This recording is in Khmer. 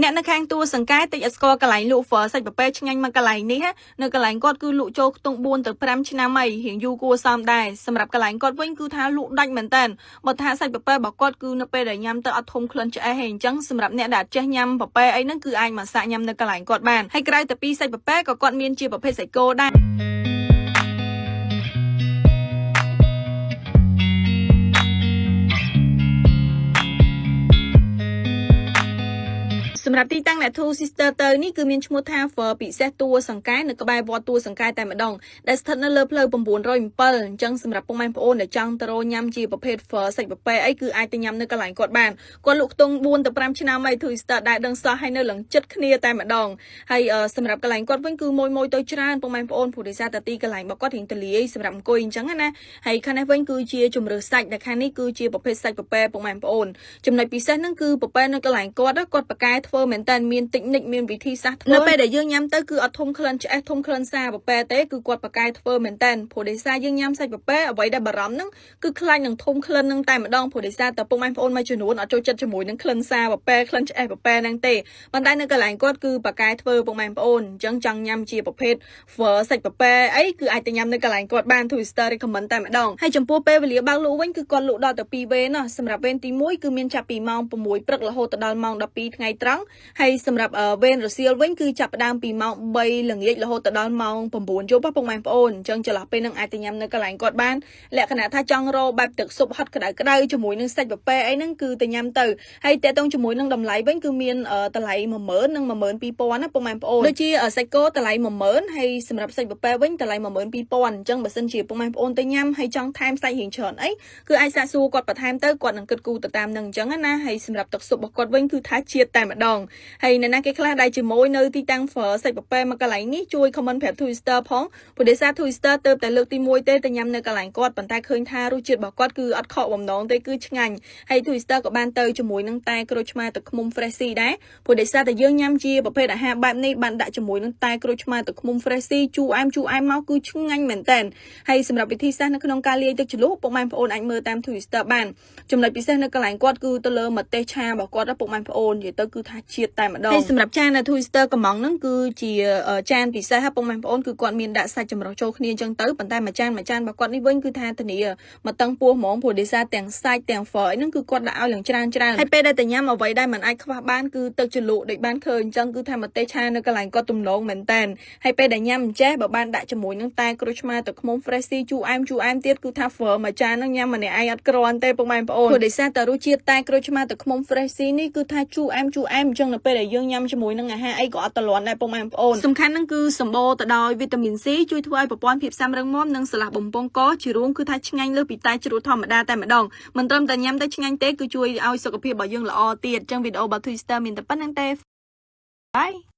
អ្នកនៅខាងតួសង្កែតិចស្គាល់កន្លែងលក់ phở សាច់ប៉ប៉ែឆ្ងាញ់មកកន្លែងនេះនៅកន្លែងគាត់គឺលក់ចូលខ្ទង់4ទៅ5ឆ្នាំអីរៀងយូរគួរសមដែរសម្រាប់កន្លែងគាត់វិញគឺថាលក់ដាច់មែនតើបើថាសាច់ប៉ប៉ែរបស់គាត់គឺនៅពេលដែលញ៉ាំទៅអត់ធំក្លិនឆ្អែតហើយអញ្ចឹងសម្រាប់អ្នកដែលចេះញ៉ាំប៉ប៉ែអីហ្នឹងគឺអាចមកសាកញ៉ាំនៅកន្លែងគាត់បានហើយក្រៅតែពីសាច់ប៉ប៉ែក៏គាត់មានជាប្រភេទសាច់គោដែរសម្រាប់ទីតាំងអ្នក Two Sister ទៅនេះគឺមានឈ្មោះថា Phở ពិសេសតួសង្កែនៅក្បែរវត្តតួសង្កែតែម្ដងដែលស្ថិតនៅលើផ្លូវ907អញ្ចឹងសម្រាប់ពុកម៉ែបងប្អូនដែលចង់ទៅរញ៉ាំជាប្រភេទ Phở សាច់ប៉ប៉ែអីគឺអាចទៅញ៉ាំនៅកន្លែងគាត់បានគាត់លក់ខ្ទង់4ទៅ5ឆ្នាំអី Two Sister ដែលដឹងសោះហើយនៅឡើងចិត្តគ្នាតែម្ដងហើយសម្រាប់កន្លែងគាត់វិញគឺមួយទៅច្រើនពុកម៉ែបងប្អូនព្រោះដោយសារតែទីកន្លែងរបស់គាត់រៀងទលាយសម្រាប់អង្គុយអញ្ចឹងណាហើយខាងនេះវិញគឺជាជំរឿសាច់ដែលខាងនេះគឺជាប្រភេទសាច់ប៉ប៉ែពុកម៉ែបងប្អូនចំណុចពិសេសហ្នឹងគឺប៉ប៉ែនៅកន្លែងគាត់ប៉កែធ្វើមែនតើមានតិចនិចមានវិធីសាស្ត្រនៅពេលដែលយើងញ៉ាំទៅគឺអត់ធំក្លិនឆ្អែតធំក្លិនសាប៉ប៉ែទេគឺគាត់ប៉កែធ្វើមែនតើព្រោះដោយសារយើងញ៉ាំសាច់ប៉ប៉ែអ្វីដែលបារម្ភហ្នឹងគឺខ្លាចនឹងធំក្លិនហ្នឹងតែម្ដងព្រោះដោយសារតែពុកម៉ែបងប្អូនមួយចំនួនអត់ចូលចិត្តជាមួយនឹងក្លិនសាប៉ប៉ែក្លិនឆ្អែតប៉ប៉ែហ្នឹងទេប៉ុន្តែនៅកន្លែងគាត់គឺប៉កែធ្វើពុកម៉ែបងប្អូនអញ្ចឹងចង់ញ៉ាំជាប្រភេទ Phở សាច់ប៉ប៉ែអីគឺអាចទៅញ៉ាំនៅកន្លែងគាត់បាន Twister recommend តែម្ដងហើយចំពោះពេលវេលាបើកលក់វិញគឺគាត់លក់ដល់ទៅ2វេនសម្រាប់វេនទី1គឺមានចាប់ពីម៉ោង6ព្រឹករហូតដល់ម៉ោង12ថ្ងៃត្រង់ហើយសម្រាប់វេនរសៀលវិញគឺចាប់ផ្ដើមពីម៉ោង3ល្ងាចរហូតដល់ម៉ោង9យប់ពុកម៉ែបងប្អូនអញ្ចឹងចន្លោះពេលហ្នឹងអាចទៅញ៉ាំនៅកន្លែងគាត់បានលក្ខណៈថាចង់រកបែបទឹកស៊ុបហត់ក្តៅជាមួយនឹងសាច់ប៉ប៉ែអីហ្នឹងគឺទៅញ៉ាំទៅហើយតេតងជាមួយនឹងតម្លៃវិញគឺមានតម្លៃ10000និង12000ណាពុកម៉ែបងប្អូនដូចជាសាច់គោតម្លៃ10000ហើយសម្រាប់សាច់ប៉ប៉ែវិញតម្លៃ12000អញ្ចឹងបើសិនជាពុកម៉ែបងប្អូនទៅញ៉ាំហើយចង់ថែមសាច់រៀងច្រើនអីគឺអាចសាកសួរគាត់បន្ថែមទៅគាត់នឹងគិតគូរទៅតាមនឹងអញ្ចឹងណាហើយសម្រាប់ទឹកស៊ុបរបស់គាត់វិញគឺថាជាតិតែម្ដងហើយអ្នកណាគេខ្លះដែលជាមួយនៅទីតាំង Phở សាច់ប៉ប៉ែមកកន្លែងនេះជួយ comment ប្រាប់ Twister ផងព្រោះដោយសារ Twister ទៅតែលើកទី1ទេទៅញ៉ាំនៅកន្លែងគាត់ប៉ុន្តែឃើញថារសជាតិរបស់គាត់គឺអត់ខកបំណងទេគឺឆ្ងាញ់ហើយ Twister ក៏បានទៅជាមួយនឹងតែក្រូចឆ្មាទឹកឃ្មុំ Freshy ដែរព្រោះដោយសារតែយើងញ៉ាំជាប្រភេទអាហារបែបនេះបានដាក់ជាមួយនឹងតែក្រូចឆ្មាទឹកឃ្មុំ Freshy ជូរអែមមកគឺឆ្ងាញ់មែនតើហើយសម្រាប់វិធីសាស្ត្រនៅក្នុងការលាយទឹកជ្រលក់ពុកម៉ែបងប្អូនអាចមើលតាម Twister បានចំណុចពិសេសនៅកន្លែងគាត់គឺទៅលើម្ទេសឆារបស់គាត់ពុកម៉ែបងប្អូននិយាយទៅគឺថាជាតិតែម្ដងហើយសម្រាប់ចាននៅ Twister កំងហ្នឹងគឺជាចានពិសេសពុកម៉ែបងប្អូនគឺគាត់មានដាក់សាច់ចម្រុះចូលគ្នាអញ្ចឹងទៅប៉ុន្តែមួយចានរបស់គាត់នេះវិញគឺថាធានាមកតឹងពោះហ្មងព្រោះដោយសារទាំងសាច់ទាំង Phở ហ្នឹងគឺគាត់ដាក់ឲ្យឡើងច្រើនហើយពេលដែលតែញ៉ាំអ្វីដែលមិនអាចខ្វះបានគឺទឹកជ្រលក់ដូចបានឃើញអញ្ចឹងគឺថាម្ទេសឆានៅកន្លែងគាត់ទំនងមែនតើហើយពេលដែលញ៉ាំអញ្ចេះបើបានដាក់ជាមួយនឹងតែក្រូចឆ្មាទឹកឃ្មុំ Freshy ជូរអែមទៀតគឺថា Phở មួយចានហ្នឹងញ៉ាំម្នាក់ឯងអត់គ្រាន់ទេពុកម៉ែបងប្អូនព្រោះដោយសារតែរសជាតិតែក្រូចឆ្មាទឹកឃ្មុំ Freshy នេះគឺថាជូរអែមអញ្ចឹងនៅពេលដែលយើងញ៉ាំជាមួយនឹងអាហារអីក៏អត់តលាន់ដែរពុកម៉ែបងប្អូនសំខាន់ហ្នឹងគឺសម្បូរទៅដោយវីតាមីន C ជួយធ្វើឲ្យប្រព័ន្ធភាពស៊ាំរឹងមាំនិងស្រឡះបំពង់កជារួមគឺថាឆ្ងាញ់លើសពីតែជ្រក់ធម្មតាតែម្ដងមិនត្រឹមតែញ៉ាំទៅឆ្ងាញ់ទេគឺជួយឲ្យសុខភាពរបស់យើងល្អទៀតអញ្ចឹងវីដេអូរបស់ Twister មានតែប៉ុណ្្នឹងទេបាយ